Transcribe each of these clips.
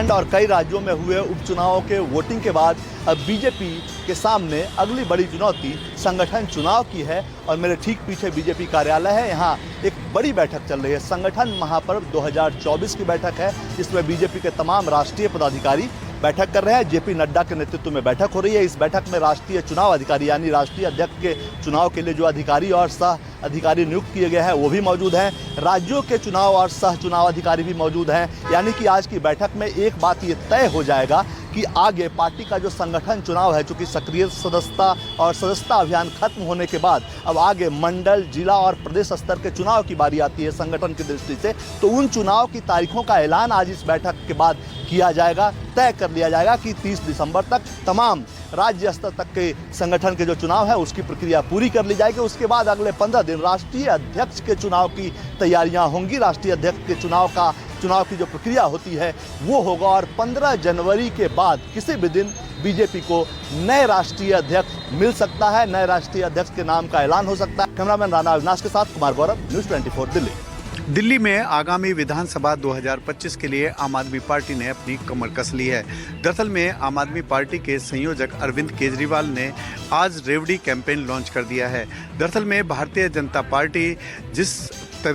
झारखंड और कई राज्यों में हुए उपचुनावों के वोटिंग के बाद अब बीजेपी के सामने अगली बड़ी चुनौती संगठन चुनाव की है। और मेरे ठीक पीछे बीजेपी कार्यालय है, यहाँ एक बड़ी बैठक चल रही है। संगठन महापर्व 2024 की बैठक है, जिसमें बीजेपी के तमाम राष्ट्रीय पदाधिकारी बैठक कर रहे हैं। जेपी नड्डा के नेतृत्व में बैठक हो रही है। इस बैठक में राष्ट्रीय चुनाव अधिकारी यानी राष्ट्रीय अध्यक्ष के चुनाव के लिए जो अधिकारी और सह अधिकारी नियुक्त किए गए हैं वो भी मौजूद हैं। राज्यों के चुनाव और सह चुनाव अधिकारी भी मौजूद हैं। यानी कि आज की बैठक में एक बात ये तय हो जाएगा कि आगे पार्टी का जो संगठन चुनाव है, चूंकि सक्रिय सदस्यता और सदस्यता अभियान खत्म होने के बाद अब आगे मंडल, जिला और प्रदेश स्तर के चुनाव की बारी आती है संगठन की दृष्टि से, तो उन चुनाव की तारीखों का ऐलान आज इस बैठक के बाद किया जाएगा। तय कर लिया जाएगा कि 30 दिसंबर तक तमाम राज्य स्तर तक के संगठन के जो चुनाव है उसकी प्रक्रिया पूरी कर ली जाएगी। उसके बाद अगले 15 दिन राष्ट्रीय अध्यक्ष के चुनाव की तैयारियां होंगी। राष्ट्रीय अध्यक्ष के चुनाव की जो प्रक्रिया होती है वो होगा और 15 जनवरी के बाद किसी भी दिन बीजेपी को नए राष्ट्रीय अध्यक्ष मिल सकता है। नए राष्ट्रीय अध्यक्ष के नाम का ऐलान हो सकता है। कैमरामैन राणा अविनाश के साथ कुमार गौरव, न्यूज़ 24 दिल्ली। दिल्ली में आगामी विधानसभा 2025 के लिए आम आदमी पार्टी ने अपनी कमर कस ली है। दरअसल में आम आदमी पार्टी के संयोजक अरविंद केजरीवाल ने आज रेवड़ी कैंपेन लॉन्च कर दिया है। दरअसल में भारतीय जनता पार्टी जिस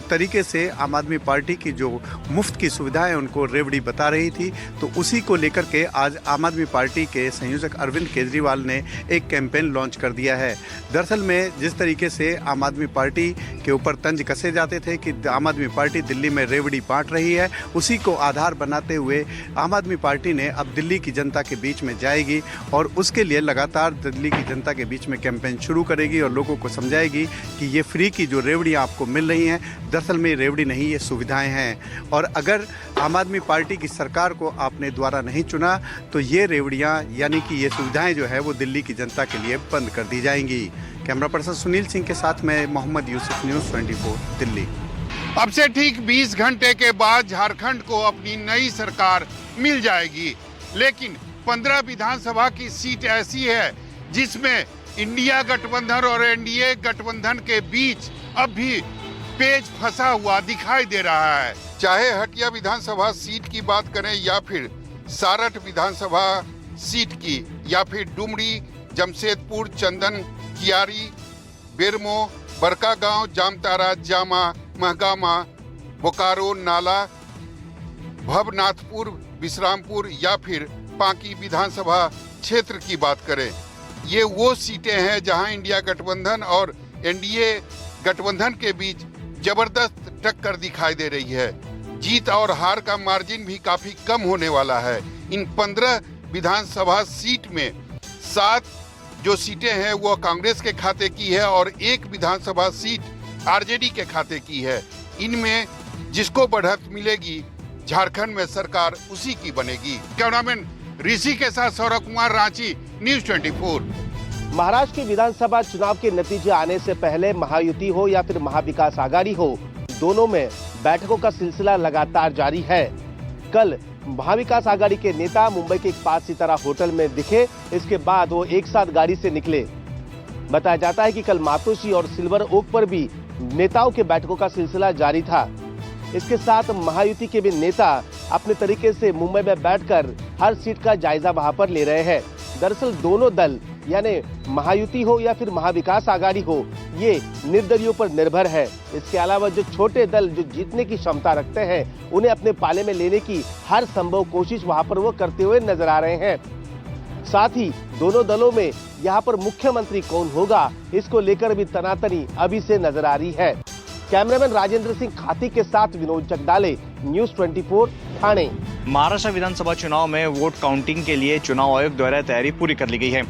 तरीके से आम आदमी पार्टी की जो मुफ्त की सुविधाएं उनको रेवड़ी बता रही थी, तो उसी को लेकर के आज आम आदमी पार्टी के संयोजक अरविंद केजरीवाल ने एक कैंपेन लॉन्च कर दिया है। दरअसल में जिस तरीके से आम आदमी पार्टी के ऊपर तंज कसे जाते थे कि आम आदमी पार्टी दिल्ली में रेवड़ी बांट रही है, उसी को आधार बनाते हुए आम आदमी पार्टी ने अब दिल्ली की जनता के बीच में जाएगी और उसके लिए लगातार दिल्ली की जनता के बीच में कैंपेन शुरू करेगी और लोगों को समझाएगी कि ये फ्री की जो रेवड़ियाँ आपको मिल रही हैं, दरअसल में रेवड़ी नहीं, ये सुविधाएं हैं। और अगर आम आदमी पार्टी की सरकार को आपने द्वारा नहीं चुना तो ये रेवड़ियां यानी कि ये सुविधाएं जो है वो दिल्ली की जनता के लिए बंद कर दी जाएंगी। कैमरा पर्सन सुनील सिंह के साथ मैं मोहम्मद यूसुफ, न्यूज़ 24 दिल्ली। अब से ठीक 20 घंटे के बाद झारखंड को अपनी नई सरकार मिल जाएगी, लेकिन 15 विधानसभा की सीट ऐसी है जिसमें इंडिया गठबंधन और एनडीए गठबंधन के बीच अब भी पेच फंसा हुआ दिखाई दे रहा है। चाहे हटिया विधानसभा सीट की बात करें या फिर सारठ विधानसभा सीट की या फिर डुमरी, जमशेदपुर, चंदन, कियारी, बेरमो, बड़कागांव, जामतारा, जामा, महगामा, बोकारो, नाला, भवनाथपुर, विश्रामपुर या फिर पांकी विधानसभा क्षेत्र की बात करें, ये वो सीटें हैं जहां इंडिया गठबंधन और एनडीए गठबंधन के बीच जबरदस्त टक्कर दिखाई दे रही है। जीत और हार का मार्जिन भी काफी कम होने वाला है। इन 15 विधानसभा सीट में 7 जो सीटें हैं वो कांग्रेस के खाते की है और 1 विधानसभा सीट आरजेडी के खाते की है। इनमें जिसको बढ़त मिलेगी झारखंड में सरकार उसी की बनेगी। कैमरामैन ऋषि के साथ सौरभ कुमार, रांची, न्यूज़ 24। महाराष्ट्र की विधानसभा चुनाव के नतीजे आने से पहले महायुति हो या फिर महाविकास आघाड़ी हो, दोनों में बैठकों का सिलसिला लगातार जारी है। कल महाविकास आघाड़ी के नेता मुंबई के एक 5 सितारा होटल में दिखे, इसके बाद वो एक साथ गाड़ी से निकले। बताया जाता है कि कल मातोश्री और सिल्वर ओक पर भी नेताओं के बैठकों का सिलसिला जारी था। इसके साथ महायुति के भी नेता अपने तरीके से मुंबई में बैठकर हर सीट का जायजा वहां पर ले रहे हैं। दरअसल दोनों दल यानी महायुति हो या फिर महाविकास आघाड़ी हो, ये निर्दलियों पर निर्भर है। इसके अलावा जो छोटे दल जो जीतने की क्षमता रखते हैं, उन्हें अपने पाले में लेने की हर संभव कोशिश वहां पर वो करते हुए नजर आ रहे हैं। साथ ही दोनों दलों में यहाँ पर मुख्यमंत्री कौन होगा, इसको लेकर भी तनातनी अभी से नजर आ रही है। कैमरामैन राजेंद्र सिंह खाती के साथ विनोद जगदाले, न्यूज़ 24 ठाणे। महाराष्ट्र विधानसभा चुनाव में वोट काउंटिंग के लिए चुनाव आयोग द्वारा तैयारी पूरी कर ली गई है।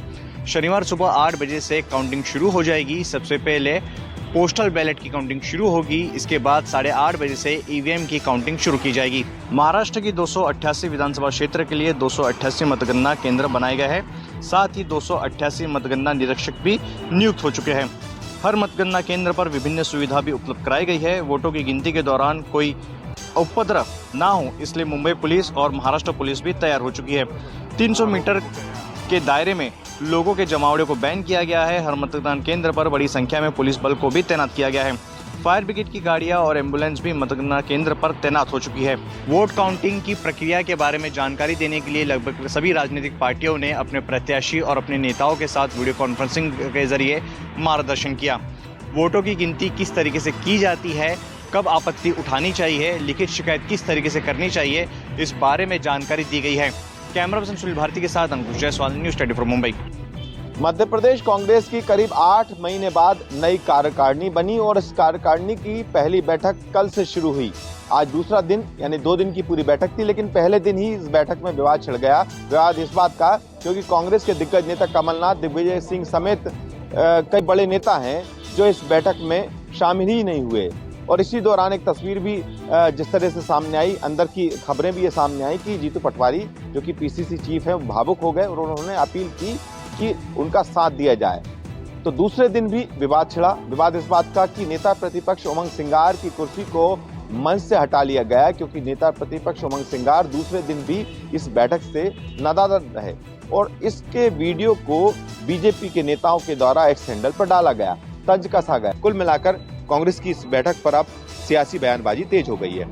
शनिवार सुबह 8 बजे से काउंटिंग शुरू हो जाएगी। सबसे पहले पोस्टल बैलेट की काउंटिंग शुरू होगी। इसके बाद 8:30 बजे से ईवीएम की काउंटिंग शुरू की जाएगी। महाराष्ट्र की 288 विधानसभा क्षेत्र के लिए 288 मतगणना केंद्र बनाए गए हैं। साथ ही 288 मतगणना निरीक्षक भी नियुक्त हो चुके हैं। हर मतगणना केंद्र पर विभिन्न सुविधा भी उपलब्ध कराई गई है। वोटों की गिनती के दौरान कोई उपद्रव ना हो, इसलिए मुंबई पुलिस और महाराष्ट्र पुलिस भी तैयार हो चुकी है। 300 मीटर के दायरे में लोगों के जमावड़े को बैन किया गया है। हर मतदान केंद्र पर बड़ी संख्या में पुलिस बल को भी तैनात किया गया है। फायर ब्रिगेड की गाड़ियां और एम्बुलेंस भी मतगणना केंद्र पर तैनात हो चुकी है। वोट काउंटिंग की प्रक्रिया के बारे में जानकारी देने के लिए लगभग सभी राजनीतिक पार्टियों ने अपने प्रत्याशी और अपने नेताओं के साथ वीडियो कॉन्फ्रेंसिंग के जरिए मार्गदर्शन किया। वोटों की गिनती किस तरीके से की जाती है, कब आपत्ति उठानी चाहिए, लिखित शिकायत किस तरीके से करनी चाहिए, इस बारे में जानकारी दी गई है। कैमरा पर्सन सुनील भारती के साथ अंकुश जायसवाल, न्यूज़ 24 मुंबई। मध्य प्रदेश कांग्रेस की करीब 8 महीने बाद नई कार्यकारिणी बनी और इस कार्यकारिणी की पहली बैठक कल से शुरू हुई। आज दूसरा दिन यानी 2 दिन की पूरी बैठक थी, लेकिन पहले दिन ही इस बैठक में विवाद छिड़ गया। विवाद इस बात का क्योंकि कांग्रेस के दिग्गज नेता कमलनाथ, दिग्विजय सिंह समेत कई बड़े नेता हैं जो इस बैठक में शामिल ही नहीं हुए। और इसी दौरान एक तस्वीर भी जिस तरह से सामने आई, अंदर की खबरें भी ये सामने आई कि जीतू पटवारी जो कि पीसीसी चीफ है, भावुक हो गए और उन्होंने अपील की कि उनका साथ दिया जाए। तो दूसरे दिन भी विवाद छिड़ा। विवाद इस बात का कि नेता प्रतिपक्ष उमंग सिंगार की कुर्सी को मंच से हटा लिया गया, क्योंकि नेता प्रतिपक्ष उमंग सिंगार दूसरे दिन भी इस बैठक से नादार रहे और इसके वीडियो को बीजेपी के नेताओं के द्वारा एक्स हैंडल पर डाला गया, तंज कसा गया। कुल मिलाकर कांग्रेस की इस बैठक पर अब सियासी बयानबाजी तेज हो गई है।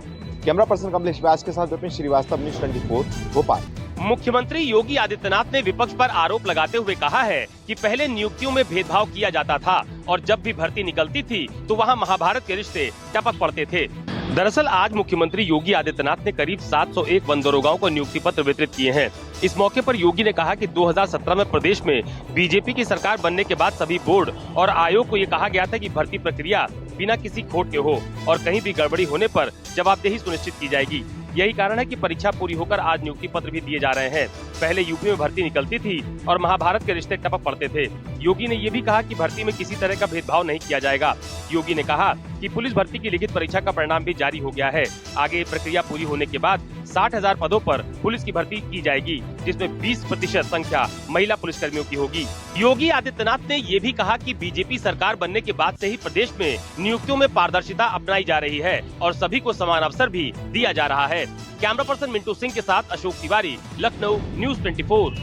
कैमरा पर्सन कमलेश व्यास के साथ विपिन श्रीवास्तव, न्यूज़ 24 भोपाल। मुख्यमंत्री योगी आदित्यनाथ ने विपक्ष पर आरोप लगाते हुए कहा है कि पहले नियुक्तियों में भेदभाव किया जाता था और जब भी भर्ती निकलती थी तो वहां महाभारत के रिश्ते टपक पड़ते थे। दरअसल आज मुख्यमंत्री योगी आदित्यनाथ ने करीब 701 वन दरोगाओं को नियुक्ति पत्र वितरित किए हैं। इस मौके पर योगी ने कहा कि 2017 में प्रदेश में बीजेपी की सरकार बनने के बाद सभी बोर्ड और आयोग को ये कहा गया था कि भर्ती प्रक्रिया बिना किसी खोट के हो और कहीं भी गड़बड़ी होने पर जवाबदेही सुनिश्चित की जाएगी। यही कारण है कि परीक्षा पूरी होकर आज नियुक्ति पत्र भी दिए जा रहे हैं। पहले यूपी में भर्ती निकलती थी और महाभारत के रिश्ते टपक पड़ते थे। योगी ने ये भी कहा कि भर्ती में किसी तरह का भेदभाव नहीं किया जाएगा। योगी ने कहा कि पुलिस भर्ती की लिखित परीक्षा का परिणाम भी जारी हो गया है। आगे प्रक्रिया पूरी होने के बाद 60,000 पदों पर पुलिस की भर्ती की जाएगी, जिसमें 20% संख्या महिला पुलिसकर्मियों की होगी। योगी आदित्यनाथ ने ये भी कहा कि बीजेपी सरकार बनने के बाद से ही प्रदेश में नियुक्तियों में पारदर्शिता अपनाई जा रही है और सभी को समान अवसर भी दिया जा रहा है। कैमरा पर्सन मिंटू सिंह के साथ अशोक तिवारी, लखनऊ, न्यूज़ 24।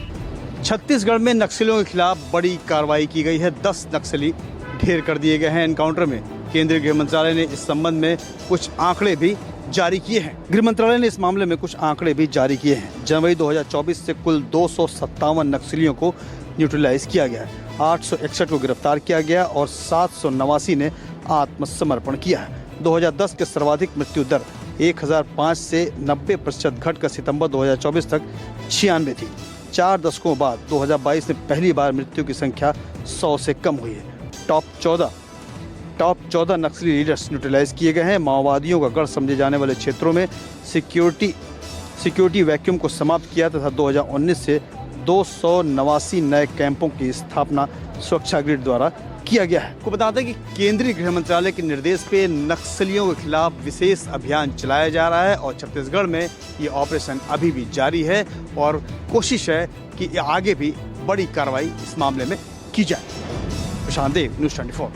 छत्तीसगढ़ में नक्सलियों के खिलाफ बड़ी कार्रवाई की गई है। 10 नक्सली ढेर कर दिए गए हैं एनकाउंटर में। केंद्रीय गृह मंत्रालय ने इस संबंध में कुछ आंकड़े भी जारी किए हैं। गृह मंत्रालय ने इस मामले में कुछ आंकड़े भी जारी किए हैं। जनवरी 2024 से कुल 257 नक्सलियों को न्यूट्रलाइज किया गया है। 861 को गिरफ्तार किया गया और 789 ने आत्मसमर्पण किया है। 2010 के सर्वाधिक मृत्यु दर 1005 से 90% घटकर सितंबर 2024 तक 96 थी। 4 दशकों बाद 2022 में पहली बार मृत्यु की संख्या 100 से कम हुई है। टॉप 14 नक्सली लीडर्स न्यूट्रलाइज किए गए हैं। माओवादियों का गढ़ समझे जाने वाले क्षेत्रों में सिक्योरिटी वैक्यूम को समाप्त किया तथा 2019 से 289 नए कैंपों की स्थापना सुरक्षा ग्रिड द्वारा किया गया है। आपको बता दें कि केंद्रीय गृह मंत्रालय के निर्देश पे नक्सलियों के खिलाफ विशेष अभियान चलाया जा रहा है और छत्तीसगढ़ में ये ऑपरेशन अभी भी जारी है और कोशिश है कि आगे भी बड़ी कार्रवाई इस मामले में की जाए। प्रशांत देव, न्यूज़ 24।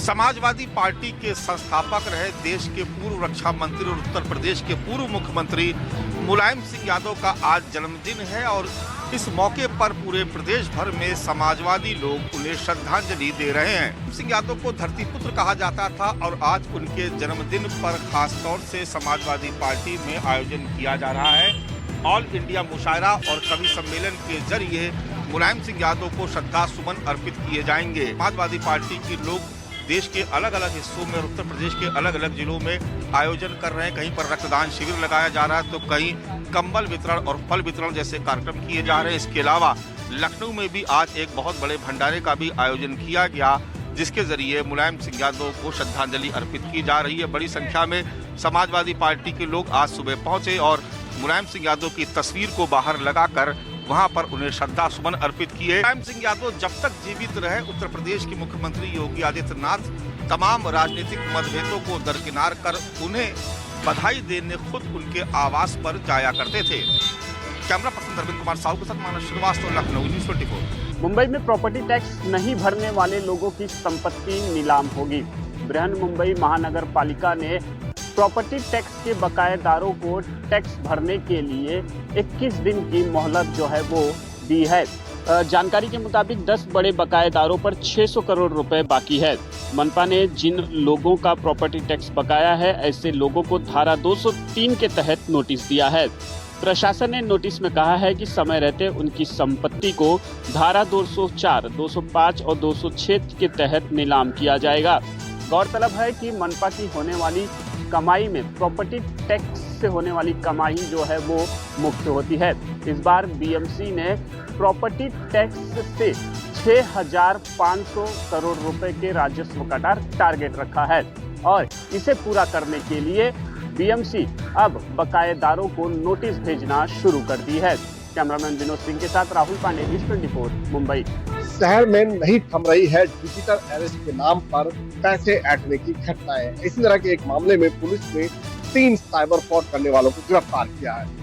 समाजवादी पार्टी के संस्थापक रहे देश के पूर्व रक्षा मंत्री और उत्तर प्रदेश के पूर्व मुख्यमंत्री मुलायम सिंह यादव का आज जन्मदिन है और इस मौके पर पूरे प्रदेश भर में समाजवादी लोग उन्हें श्रद्धांजलि दे रहे हैं। सिंह यादव को धरती पुत्र कहा जाता था और आज उनके जन्मदिन पर खास तौर से समाजवादी पार्टी में आयोजन किया जा रहा है। ऑल इंडिया मुशायरा और कवि सम्मेलन के जरिए मुलायम सिंह यादव को श्रद्धा सुमन अर्पित किए जाएंगे। समाजवादी पार्टी के लोग देश के अलग अलग हिस्सों में और उत्तर प्रदेश के अलग अलग जिलों में आयोजन कर रहे हैं। कहीं पर रक्तदान शिविर लगाया जा रहा है तो कहीं कंबल वितरण और फल वितरण जैसे कार्यक्रम किए जा रहे हैं। इसके अलावा लखनऊ में भी आज एक बहुत बड़े भंडारे का भी आयोजन किया गया, जिसके जरिए मुलायम सिंह यादव को श्रद्धांजलि अर्पित की जा रही है। बड़ी संख्या में समाजवादी पार्टी के लोग आज सुबह पहुंचे और मुलायम सिंह यादव की तस्वीर को बाहर लगाकर वहां पर उन्हें श्रद्धा सुमन अर्पित किए। मुलायम सिंह यादव जब तक जीवित रहे उत्तर प्रदेश के मुख्यमंत्री योगी आदित्यनाथ तमाम राजनीतिक मतभेदों को दरकिनार कर उन्हें बधाई देने खुद उनके आवास पर जाया करते थे। कैमरा पर्सन अरविंद कुमार साहू के साथ मानस श्रीवास्तव, लखनऊ, न्यूज़ 24। मुंबई में प्रॉपर्टी टैक्स नहीं भरने वाले लोगों की संपत्ति नीलाम होगी। बृहन मुंबई महानगर पालिका ने प्रॉपर्टी टैक्स के बकायेदारों को टैक्स भरने के लिए 21 दिन की मोहलत जो है वो दी है। जानकारी के मुताबिक 10 बड़े बकायेदारों पर 600 करोड़ रुपए बाकी है। मनपा ने जिन लोगों का प्रॉपर्टी टैक्स बकाया है, ऐसे लोगों को धारा 203 के तहत नोटिस दिया है। प्रशासन ने नोटिस में कहा है कि समय रहते उनकी संपत्ति को धारा 204, 205 और 206 के तहत नीलाम किया जाएगा। गौरतलब है कि मनपा की होने वाली कमाई में प्रॉपर्टी टैक्स से होने वाली कमाई जो है वो मुक्त होती है। इस बार बीएमसी ने प्रॉपर्टी टैक्स से 6,500 करोड़ रुपए के राजस्व का टारगेट रखा है और इसे पूरा करने के लिए बीएमसी अब बकायेदारों को नोटिस भेजना शुरू कर दी है। कैमरामैन विनोद सिंह के साथ राहुल पांडे, न्यूज़ 24, मुंबई। शहर में नहीं थम रही है डिजिटल अरेस्ट के नाम पर पैसे ऐंठने की घटनाएं। इसी तरह के एक मामले में पुलिस ने 3 साइबर फ्रॉड करने वालों को गिरफ्तार किया है।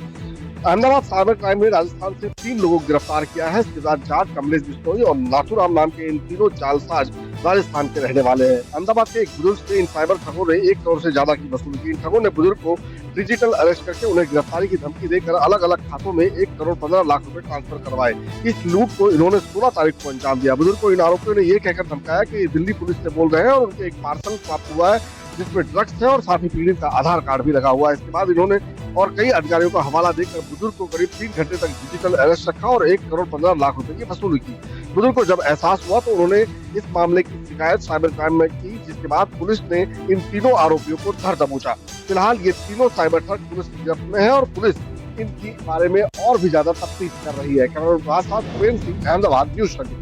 अहमदाबाद साइबर क्राइम ने राजस्थान से 3 लोगों को गिरफ्तार किया है। सिद्धार्थ जाट, कमलेश बिश्नोई और नाथुराम नाम के इन तीनों जालसाज राजस्थान के रहने वाले हैं। अहमदाबाद के एक बुजुर्ग से इन साइबर ठगों ने 1 करोड़ से ज्यादा की वसूली की। इन ठगों ने बुजुर्ग को डिजिटल अरेस्ट करके उन्हें गिरफ्तारी की धमकी देकर अलग अलग खातों में 1 करोड़ 15 लाख रुपए ट्रांसफर करवाए। इस लूट को इन्होंने 16 तारीख को अंजाम दिया। बुजुर्ग को इन आरोपियों ने ये कहकर धमकाया कि दिल्ली पुलिस से बोल रहे हैं और उनके एक पार्सल प्राप्त हुआ है जिसमें ड्रग्स है और साथ ही पीड़ित का आधार कार्ड भी लगा हुआ है। इसके बाद इन्होंने और कई अधिकारियों का हवाला देकर बुजुर्ग को करीब 3 घंटे तक डिजिटल अरेस्ट रखा और 1 करोड़ 15 लाख रुपए की वसूली की। बुजुर्ग को जब एहसास हुआ तो उन्होंने इस मामले की शिकायत साइबर क्राइम में की, जिसके बाद पुलिस ने इन तीनों आरोपियों को धर दबोचा। फिलहाल ये तीनों साइबर ठग पुलिस की गिरफ्त में है और पुलिस इनकी बारे में और भी ज्यादा तफ्तीश कर रही है। अहमदाबाद, न्यूज़ 24।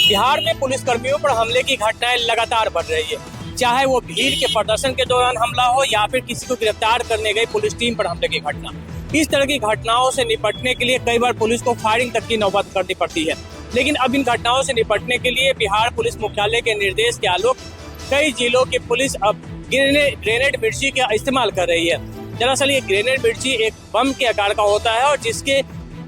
बिहार में पुलिस कर्मियों पर हमले की घटनाएं लगातार बढ़ रही है, चाहे वो भीड़ के प्रदर्शन के दौरान हमला हो या फिर किसी को गिरफ्तार करने गई पुलिस टीम पर हमले की घटना। इस तरह की घटनाओं से निपटने के लिए कई बार पुलिस को फायरिंग तक की नौबत करनी पड़ती है। लेकिन अब इन घटनाओं से निपटने के लिए बिहार पुलिस मुख्यालय के निर्देश के आलोक कई जिलों की पुलिस अब ग्रेनेड मिर्ची का इस्तेमाल कर रही है। दरअसल ये ग्रेनेड मिर्ची एक बम के आकार का होता है और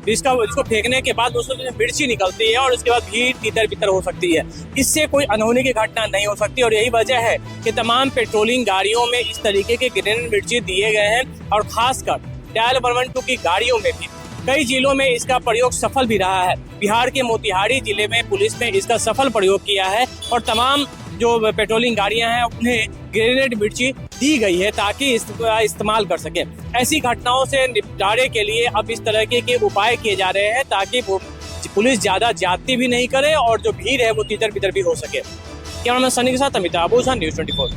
इसको फेंकने के बाद उसमें मिर्ची निकलती है और उसके बाद भीड़ तितर बितर हो सकती है। इससे कोई अनहोनी की घटना नहीं हो सकती और यही वजह है कि तमाम पेट्रोलिंग गाड़ियों में इस तरीके के ग्रेनेड मिर्ची दिए गए हैं और खासकर डायल 112 की गाड़ियों में भी कई जिलों में इसका प्रयोग सफल भी रहा है। बिहार के मोतिहारी जिले में पुलिस ने इसका सफल प्रयोग किया है और तमाम जो पेट्रोलिंग गाड़ियां हैं उन्हें ग्रेनेड मिर्ची दी गई है ताकि इसका इस्तेमाल कर सके। ऐसी घटनाओं से निपटारे के लिए अब इस तरह के उपाय किए जा रहे हैं ताकि पुलिस ज्यादा ज्यादती भी नहीं करे और जो भीड़ है वो तितर बितर भी हो सके। कैमरामैन सनी के साथ अमिताभ ओझा, न्यूज़ 24।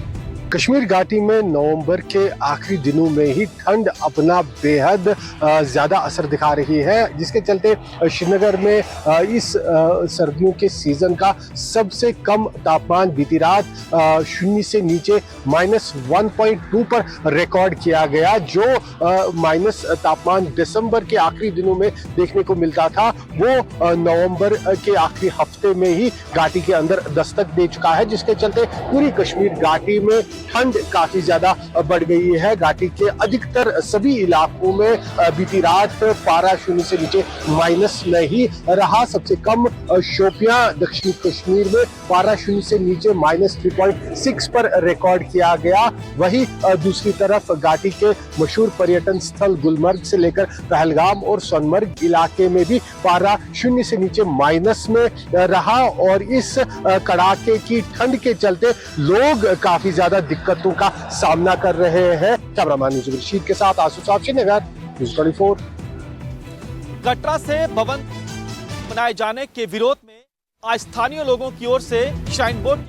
कश्मीर घाटी में नवंबर के आखिरी दिनों में ही ठंड अपना बेहद ज़्यादा असर दिखा रही है, जिसके चलते श्रीनगर में इस सर्दियों के सीज़न का सबसे कम तापमान बीती रात 0 से नीचे -1.2 पर रिकॉर्ड किया गया। जो माइनस तापमान दिसंबर के आखिरी दिनों में देखने को मिलता था वो नवंबर के आखिरी हफ्ते में ही घाटी के अंदर दस्तक दे चुका है, जिसके चलते पूरी कश्मीर घाटी में ठंड काफी ज्यादा बढ़ गई है। घाटी के अधिकतर सभी इलाकों में बीती रात पारा 0 से नीचे माइनस में ही रहा। सबसे कम शोपियां दक्षिणी कश्मीर में पारा 0 से नीचे -3.6 पर रिकॉर्ड किया गया। वहीं दूसरी तरफ घाटी के मशहूर पर्यटन स्थल गुलमर्ग से लेकर पहलगाम और सोनमर्ग इलाके में भी पारा 0 से नीचे माइनस में रहा और इस कड़ाके की ठंड के चलते लोग काफी ज्यादा दिक्कतों का सामना कर रहे हैं। कैमरामैन रशीद के साथ आसू साहब, श्रीनगर, न्यूज़ 24। कटरा से भवन बनाए जाने के विरोध में आज स्थानीय लोगों की ओर से श्राइन बोर्ड